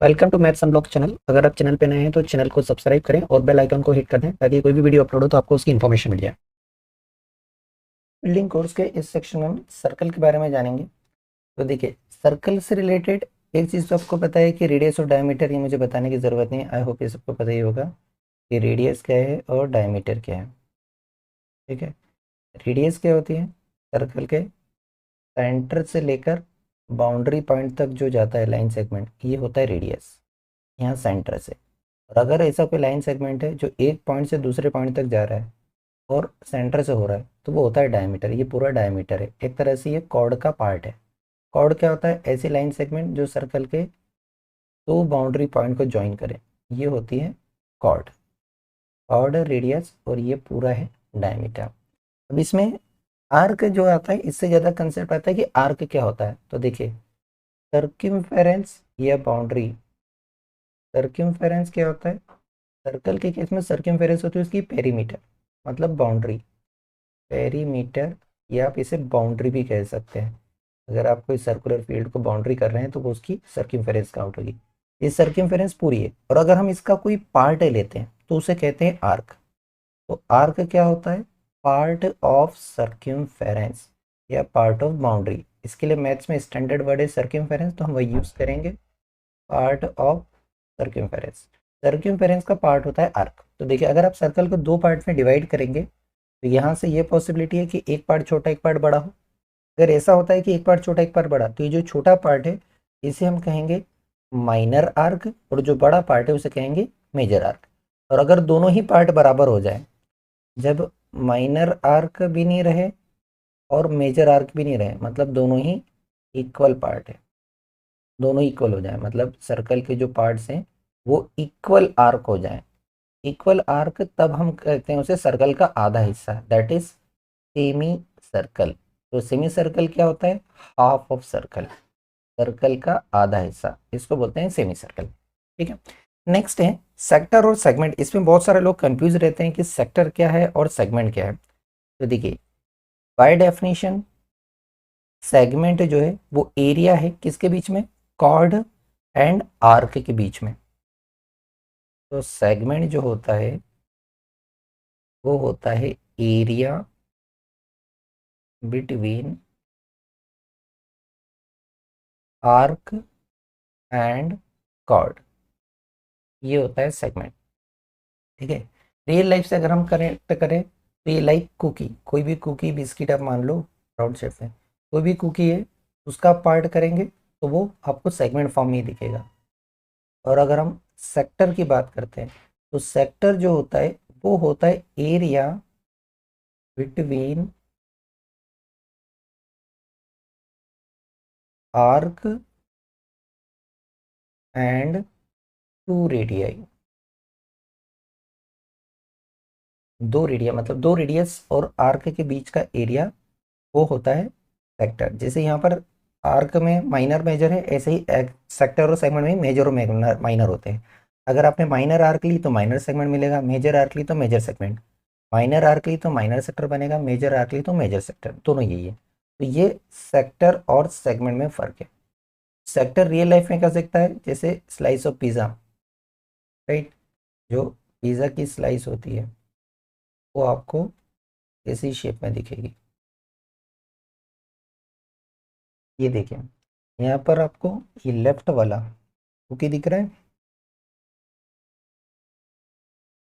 Welcome to maths unlock channel. अगर आप channel पे नए हैं तो चैनल को सब्सक्राइब करें और बेल आइकन को हिट कर दें ताकि कोई भी वीडियो अपलोड हो तो आपको उसकी इन्फॉर्मेशन मिल जाए। बिल्डिंग कोर्स के इस सेक्शन में हम सर्कल के बारे में जानेंगे। तो देखिए, सर्कल से रिलेटेड एक चीज़ तो आपको पता है कि रेडियस और डायमीटर, ये मुझे बताने की ज़रूरत नहीं है। आई होप ये सबको पता ही होगा कि रेडियस क्या है और डायमीटर क्या है। ठीक है, रेडियस क्या होती है? सर्कल के सेंटर से लेकर बाउंड्री पॉइंट तक जो जाता है लाइन सेगमेंट, ये होता है रेडियस, यहाँ सेंटर से। और अगर ऐसा कोई लाइन सेगमेंट है जो एक पॉइंट से दूसरे पॉइंट तक जा रहा है और सेंटर से हो रहा है तो वो होता है डायमीटर। ये पूरा डायमीटर है, एक तरह से ये कॉर्ड का पार्ट है। कॉर्ड क्या होता है? ऐसी लाइन सेगमेंट जो सर्कल के दो बाउंड्री पॉइंट को ज्वाइन करे, ये होती है कॉर्ड। कॉर्ड रेडियस और ये पूरा है डायमीटर। अब इसमें आर्क जो आता है, इससे ज़्यादा कंसेप्ट आता है कि आर्क क्या होता है। तो देखिए, सर्किमफेरेंस या बाउंड्री। सर्किमफेरेंस क्या होता है? सर्कल के केस में सर्किमफेरेंस होती है उसकी पेरीमीटर, मतलब बाउंड्री। पेरीमीटर, या आप इसे बाउंड्री भी कह सकते हैं। अगर आप कोई सर्कुलर फील्ड को बाउंड्री कर रहे हैं तो वो उसकी सर्किमफेरेंस काउंट होगी। ये सर्किमफेरेंस पूरी है, और अगर हम इसका कोई पार्ट लेते हैं तो उसे कहते हैं आर्क। तो आर्क क्या होता है? पार्ट ऑफ सर्किमफेरेंस या पार्ट ऑफ बाउंड्री। इसके लिए मैथ्स में स्टैंडर्ड वर्ड है सर्किमफेरेंस, तो हम वही यूज करेंगे, पार्ट ऑफ सर्किमफेरेंस। सर्किमफेरेंस का पार्ट होता है आर्क। तो देखिए, अगर आप सर्कल को दो पार्ट में डिवाइड करेंगे तो यहाँ से ये पॉसिबिलिटी है कि एक पार्ट छोटा एक पार्ट बड़ा हो। अगर ऐसा होता है कि एक पार्ट छोटा एक पार्ट बड़ा, तो ये जो छोटा पार्ट है इसे हम कहेंगे माइनर आर्क, और जो बड़ा पार्ट है उसे कहेंगे मेजर आर्क। और अगर दोनों ही पार्ट बराबर हो जाए, जब माइनर आर्क भी नहीं रहे और मेजर आर्क भी नहीं रहे, मतलब दोनों ही इक्वल पार्ट है, दोनों इक्वल हो जाए, मतलब सर्कल के जो पार्ट्स हैं वो इक्वल आर्क हो जाए। इक्वल आर्क तब हम कहते हैं उसे सर्कल का आधा हिस्सा, दैट इज सेमी सर्कल। तो सेमी सर्कल क्या होता है? हाफ ऑफ सर्कल, सर्कल का आधा हिस्सा, इसको बोलते हैं सेमी सर्कल। ठीक है, नेक्स्ट है सेक्टर और सेगमेंट। इसमें बहुत सारे लोग कंफ्यूज रहते हैं कि सेक्टर क्या है और सेगमेंट क्या है। तो देखिए, बाय डेफिनेशन सेगमेंट जो है वो एरिया है किसके बीच में? कॉर्ड एंड आर्क के बीच में। तो सेगमेंट जो होता है वो होता है area between arc and chord, ये होता है सेगमेंट। ठीक है, रियल लाइफ से अगर हम कनेक्ट करें तो ये लाइक कुकी, कोई भी कुकी बिस्किट आप मान लो राउंड शेप में, कोई भी कुकी है उसका पार्ट करेंगे तो वो आपको सेगमेंट फॉर्म में ही दिखेगा। और अगर हम सेक्टर की बात करते हैं तो सेक्टर जो होता है वो होता है area between arc and two radii. दो रेडिया मतलब दो रेडियस और आर्क के बीच का एरिया, वो होता है सेक्टर। जैसे यहाँ पर आर्क में माइनर मेजर है, ऐसे ही सेक्टर और सेगमेंट में मेजर और माइनर होते हैं। अगर आपने माइनर आर्क ली तो माइनर सेगमेंट मिलेगा, मेजर आर्क ली तो मेजर सेगमेंट। माइनर आर्क ली तो माइनर सेक्टर बनेगा, मेजर आर्क ली तो मेजर सेक्टर, दोनों यही है। तो ये सेक्टर और सेगमेंट में फ़र्क है। सेक्टर रियल लाइफ में क्या दिखता है? जैसे स्लाइस ऑफ पिज़्ज़ा, राइट? जो पिज़्ज़ा की स्लाइस होती है वो आपको इसी शेप में दिखेगी। ये देखिए, यहाँ पर आपको ये लेफ्ट वाला कुकी दिख रहा है,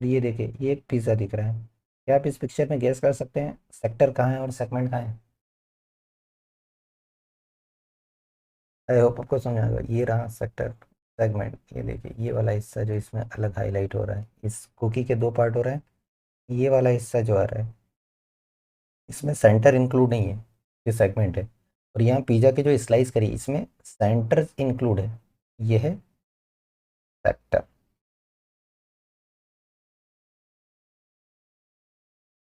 और ये देखिए ये एक पिज़्ज़ा दिख रहा है। क्या आप इस पिक्चर में गैस कर सकते हैं सेक्टर कहाँ है और सेगमेंट कहाँ है? आई होप आपको समझ आएगा। ये रहा सेक्टर, सेगमेंट। ये देखिए, ये वाला हिस्सा जो इसमें अलग हाईलाइट हो रहा है, इस कुकी के दो पार्ट हो रहे हैं। ये वाला हिस्सा जो आ रहा है इसमें सेंटर इंक्लूड नहीं है, ये सेगमेंट है। और यहाँ पिज़्ज़ा के जो स्लाइस करी इसमें सेंटर इंक्लूड है, ये है सेक्टर।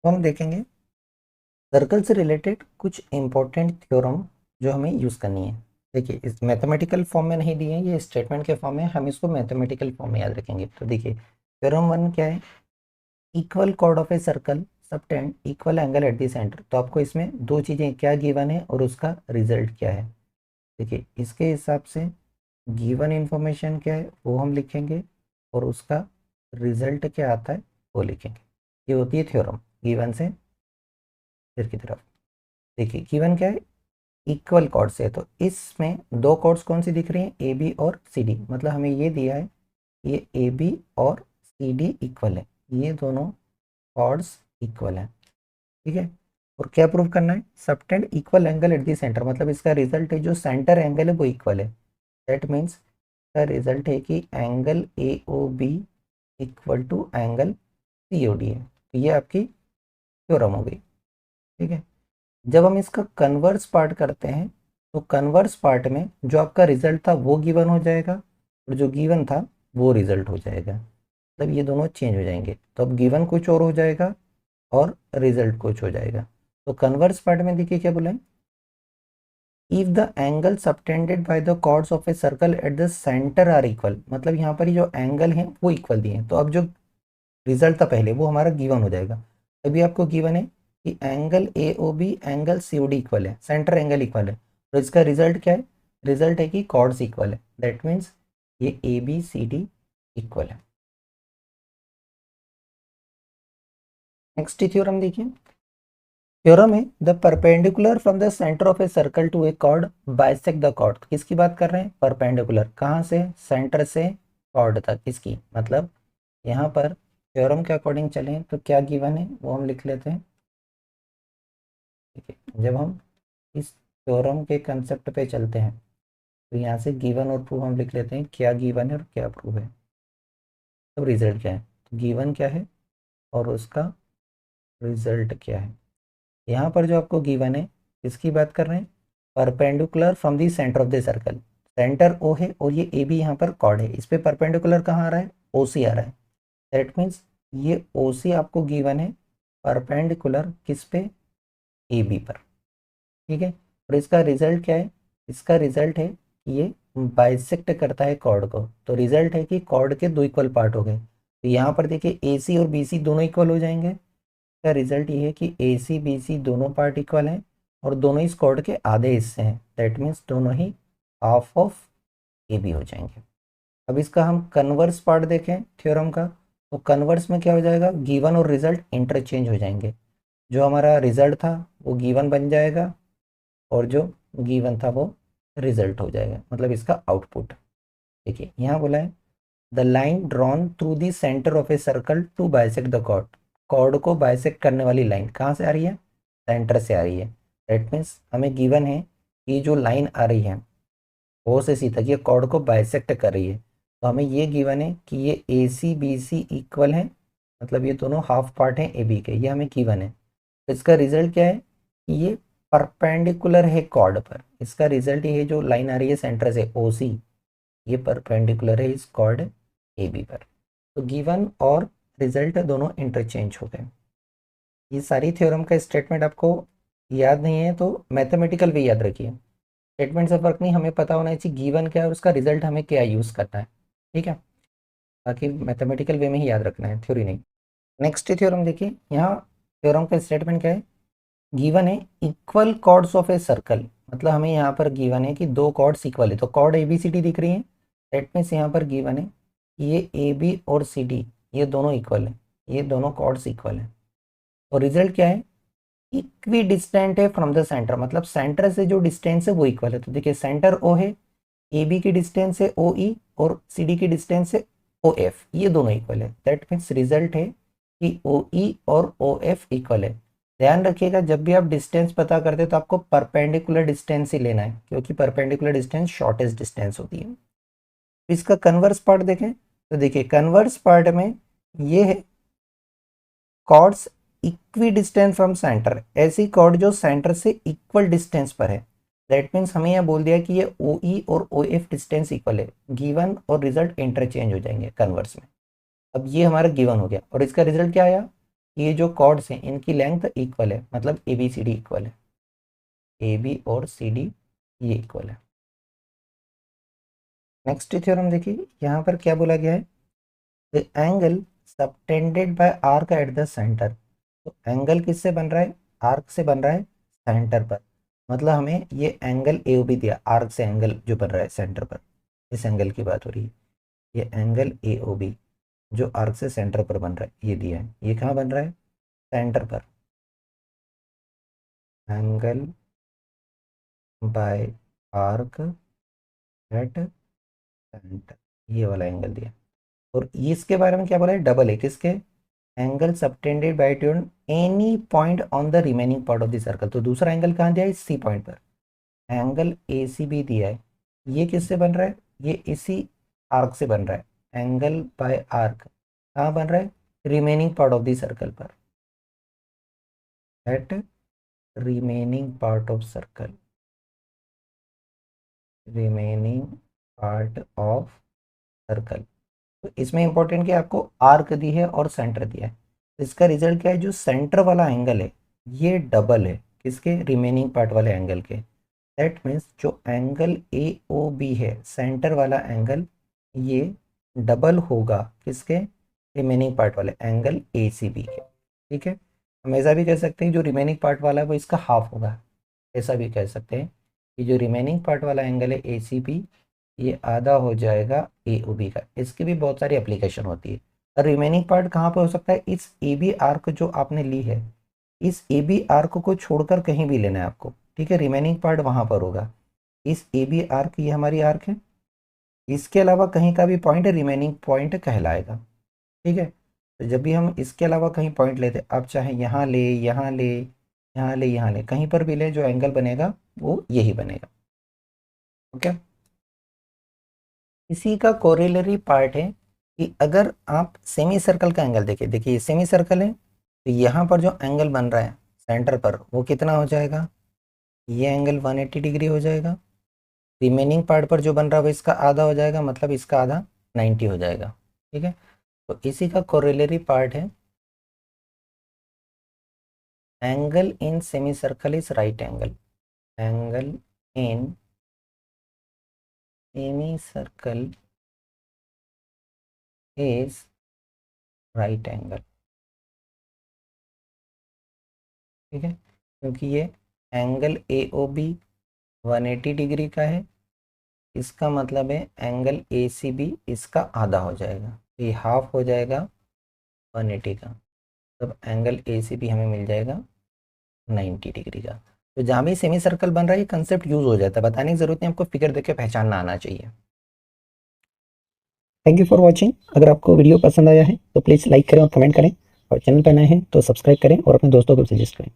तो हम देखेंगे सर्कल से रिलेटेड कुछ इंपॉर्टेंट थ्योरम जो हमें यूज़ करनी है। देखिए, इस मैथमेटिकल फॉर्म में नहीं दिए हैं, ये स्टेटमेंट के फॉर्म में, हम इसको मैथमेटिकल फॉर्म में याद रखेंगे। तो देखिए, थ्योरम वन क्या है? Equal cord of a circle subtend equal angle eight the centre. तो आपको इसमें दो चीज़ें क्या गिवन है और उसका रिजल्ट क्या है। देखिए, इसके हिसाब से गिवन इंफॉर्मेशन क्या है वो हम लिखेंगे और उसका रिजल्ट क्या आता है वो लिखेंगे। ये होती है थ्योरम गिवन से फिर की तरफ। देखिए गिवन क्या है, इक्वल कॉर्ड्स है, तो इसमें दो कॉर्ड्स कौन सी दिख रही हैं, ए बी और सी डी। मतलब हमें ये दिया है ये ए बी और सी डी इक्वल है, ये दोनों कॉर्ड्स इक्वल है। ठीक है, और क्या प्रूव करना है, subtend equal angle at the centre. मतलब इसका रिजल्ट है जो सेंटर एंगल है वो इक्वल है। दैट मीन्स का रिजल्ट है कि angle A O B equal to angle C O D है। तो ये आपकी थ्योरम हो गई। ठीक है, जब हम इसका कन्वर्स पार्ट करते हैं तो कन्वर्स पार्ट में जो आपका रिजल्ट था वो गिवन हो जाएगा और जो गिवन था वो रिजल्ट हो जाएगा। मतलब ये दोनों चेंज हो जाएंगे, तो अब गिवन कुछ और हो जाएगा और रिजल्ट कुछ हो जाएगा। तो कन्वर्स पार्ट में देखिए क्या बोला है, if the angle subtended by the chords of a circle at the centre are equal. मतलब यहाँ पर ये जो एंगल है वो इक्वल दिए हैं, तो अब जो रिजल्ट था पहले वो हमारा गिवन हो जाएगा। अभी आपको गिवन है कि angle A O B angle C O D equal है, सेंटर एंगल इक्वल है, तो इसका रिजल्ट क्या है, रिजल्ट है कि कॉर्ड्स इक्वल है। दैट मीन्स ये A B C D equal है। नेक्स्ट थ्योरम देखिए, थ्योरम है the perpendicular from the centre of a circle to a chord bisect the chord. किसकी बात कर रहे हैं, परपेंडिकुलर, कहाँ से, सेंटर से कॉर्ड तक किसकी। मतलब यहाँ पर थ्योरम के अकॉर्डिंग चलें तो क्या गिवन है वो हम लिख लेते हैं। ठीक है, जब हम इस थ्योरम के कंसेप्ट पे चलते हैं तो यहाँ से गिवन और प्रूव हम लिख लेते हैं, क्या गिवन है और क्या प्रूव है, तो रिजल्ट क्या है। तो गिवन क्या है और उसका रिजल्ट क्या है। यहाँ पर जो आपको गिवन है किसकी बात कर रहे हैं, perpendicular from the centre of the circle. Centre O है और ये ए बी यहाँ पर कॉर्ड है, इस पे परपेंडिकुलर कहाँ आ रहा है, ओ सी आ रहा है। दैट मीन्स ये ओ सी आपको गिवन है परपेंडिकुलर किस पे, ए बी पर। ठीक है, और इसका रिजल्ट क्या है, इसका रिजल्ट है कि ये बाइसेक्ट करता है कॉर्ड को। तो रिजल्ट है कि कॉर्ड के दो इक्वल पार्ट हो गए। तो यहाँ पर देखिए ए सी और बी सी दोनों इक्वल हो जाएंगे। इसका रिजल्ट ये है कि ए सी बी सी दोनों पार्ट इक्वल हैं और दोनों इस कॉर्ड के आधे हिस्से हैं। दैट मीन्स दोनों ही हाफ ऑफ ए बी हो जाएंगे। अब इसका हम कन्वर्स पार्ट देखें थ्योरम का, तो कन्वर्स में क्या हो जाएगा, गिवन और रिजल्ट इंटरचेंज हो जाएंगे। जो हमारा रिजल्ट था वो गिवन बन जाएगा और जो गिवन था वो रिजल्ट हो जाएगा, मतलब इसका आउटपुट। देखिए यहाँ बोला है the line drawn through the centre of a circle to bisect the chord. Chord को बाइसेक्ट करने वाली लाइन कहाँ से आ रही है, सेंटर से आ रही है। दैट मीन्स हमें गिवन है कि जो लाइन आ रही है ओ से सी तक ये कॉर्ड को बाइसेक्ट कर रही है। तो हमें ये गिवन है कि ये ए सी बी सी इक्वल है, मतलब ये दोनों हाफ पार्ट हैं ए बी के, ये हमें गिवन है। तो इसका रिजल्ट क्या है कि ये परपेंडिकुलर है कॉर्ड पर। इसका रिजल्ट ये जो लाइन आ रही है सेंटर से ओ सी, ये परपेंडिकुलर है इस कॉर्ड ए बी पर। तो गिवन और रिजल्ट दोनों इंटरचेंज हो गए। ये सारी थ्योरम का स्टेटमेंट आपको याद नहीं है तो मैथमेटिकल वे याद रखिए। स्टेटमेंट से फर्क नहीं, हमें पता होना चाहिए गिवन क्या है और उसका रिजल्ट हमें क्या यूज़ करना है। ठीक है, बाकी मैथमेटिकल वे में ही याद रखना है, थ्योरी नहीं। नेक्स्ट थ्योरम देखिए, यहाँ थ्योरम का स्टेटमेंट क्या है, गिवन है equal chords of a circle. मतलब हमें यहाँ पर गिवन है कि दो कॉर्ड्स इक्वल है, तो chord A B C D दिख रही है। दैट मीन्स यहाँ पर गिवन है कि ये ए बी और सी डी ये दोनों इक्वल है, ये दोनों कॉर्ड्स इक्वल है। और रिजल्ट क्या है, इक्वी डिस्टेंट है फ्रॉम द सेंटर। मतलब सेंटर से जो डिस्टेंस है वो इक्वल है। तो देखिए सेंटर ओ है, ए बी की डिस्टेंस है ओ ई और सी डी की डिस्टेंस है ओ एफ, ये दोनों इक्वल है। दैट मीन्स रिजल्ट है कि ओ ई और ओ एफ इक्वल है। ध्यान रखिएगा जब भी आप डिस्टेंस पता करते हैं तो आपको परपेंडिकुलर डिस्टेंस ही लेना है, क्योंकि परपेंडिकुलर डिस्टेंस शॉर्टेस्ट डिस्टेंस होती है। इसका कन्वर्स पार्ट देखें तो देखिए कन्वर्स पार्ट में ये है chords equidistant from centre. ऐसी कॉर्ड जो सेंटर से इक्वल डिस्टेंस पर है। दैट मीन्स हमें यह बोल दिया कि ये ओ ई और ओ एफ डिस्टेंस इक्वल है। गिवन और रिजल्ट इंटरचेंज हो जाएंगे कन्वर्स में। अब ये हमारा गिवन हो गया और इसका रिजल्ट क्या आया, ये जो कॉर्ड्स हैं इनकी लेंथ इक्वल है, मतलब A B C D equal है, ए बी और सी डी ये इक्वल है। नेक्स्ट थ्योरम देखिए, यहाँ पर क्या बोला गया है, the angle subtended by arc at the centre. तो एंगल किससे बन रहा है, आर्क से बन रहा है सेंटर पर। मतलब हमें ये एंगल ए बी दिया आर्क से एंगल जो बन रहा है सेंटर पर। इस एंगल की बात हो रही है। ये एंगल ए ओ बी जो आर्क से सेंटर पर बन रहा है ये दिया है, ये कहाँ बन रहा है? सेंटर पर। Angle by arc at centre, ये वाला एंगल दिया। और इसके बारे में क्या बोला है? डबल है किसके? Angle subtended bye tune any point on the remaining part of the circle. तो दूसरा एंगल कहाँ दिया है? सी पॉइंट पर। एंगल ए सी बी दिया है, ये किससे बन रहा है? ये इसी आर्क से बन रहा है। एंगल बाय आर्क कहाँ बन रहा है? Remaining part of the circle पर, at remaining part of circle, remaining part of circle. तो इसमें इंपॉर्टेंट क्या है? आपको आर्क दी है और सेंटर दिया है। इसका रिजल्ट क्या है? जो सेंटर वाला एंगल है ये डबल है किसके? रिमेनिंग पार्ट वाले एंगल के। दैट मीन्स जो एंगल ए ओ बी है, सेंटर वाला एंगल, ये डबल होगा किसके? रिमेनिंग पार्ट वाले एंगल ए सी बी के। ठीक है, हम ऐसा भी कह सकते हैं जो रिमेनिंग पार्ट वाला है वो इसका हाफ होगा। ऐसा भी कह सकते हैं कि जो रिमेनिंग पार्ट वाला एंगल है ए सी बी, ये आधा हो जाएगा ए ओ बी का। इसकी भी बहुत सारी एप्लीकेशन होती है। और रिमेनिंग पार्ट कहाँ पे हो सकता है? इस ए बी आर्क जो आपने ली है, इस ए बी आर्क को छोड़कर कहीं भी लेना है आपको। ठीक है, रिमेनिंग पार्ट वहाँ पर होगा। इस ए बी आर्क, ये हमारी आर्क है, इसके अलावा कहीं का भी पॉइंट रिमेनिंग पॉइंट कहलाएगा। ठीक है, तो जब भी हम इसके अलावा कहीं पॉइंट लेते, आप चाहे यहाँ ले, यहाँ ले, यहाँ ले, यहाँ ले, कहीं पर भी ले, जो एंगल बनेगा वो यही बनेगा। ओके, इसी का कोरिलेरी पार्ट है कि अगर आप सेमी सर्कल का एंगल देखिए, देखिए ये सेमी सर्कल है, तो यहाँ पर जो एंगल बन रहा है सेंटर पर वो कितना हो जाएगा? ये एंगल 180 डिग्री हो जाएगा। रिमेनिंग पार्ट पर जो बन रहा है वो इसका आधा हो जाएगा, मतलब इसका आधा 90 हो जाएगा। ठीक है, तो इसी का कोरिलेरी पार्ट है angle in semi circle is right angle. Angle in semi circle is right angle. ठीक है, क्योंकि ये angle A O B 180 degree का है, इसका मतलब है एंगल ए सी बी इसका आधा हो जाएगा, ये हाफ हो जाएगा 180 का। तब एंगल ए सी बी हमें मिल जाएगा 90 डिग्री का। तो जहाँ भी सेमी सर्कल बन रहा है ये कंसेप्ट यूज हो जाता है, बताने की जरूरत नहीं, आपको फिगर देख के पहचानना आना चाहिए। Thank you for watching. अगर आपको वीडियो पसंद आया है तो प्लीज़ लाइक करें और कमेंट करें, और चैनल पर नए हैं तो सब्सक्राइब करें और अपने दोस्तों को सजेस्ट करें।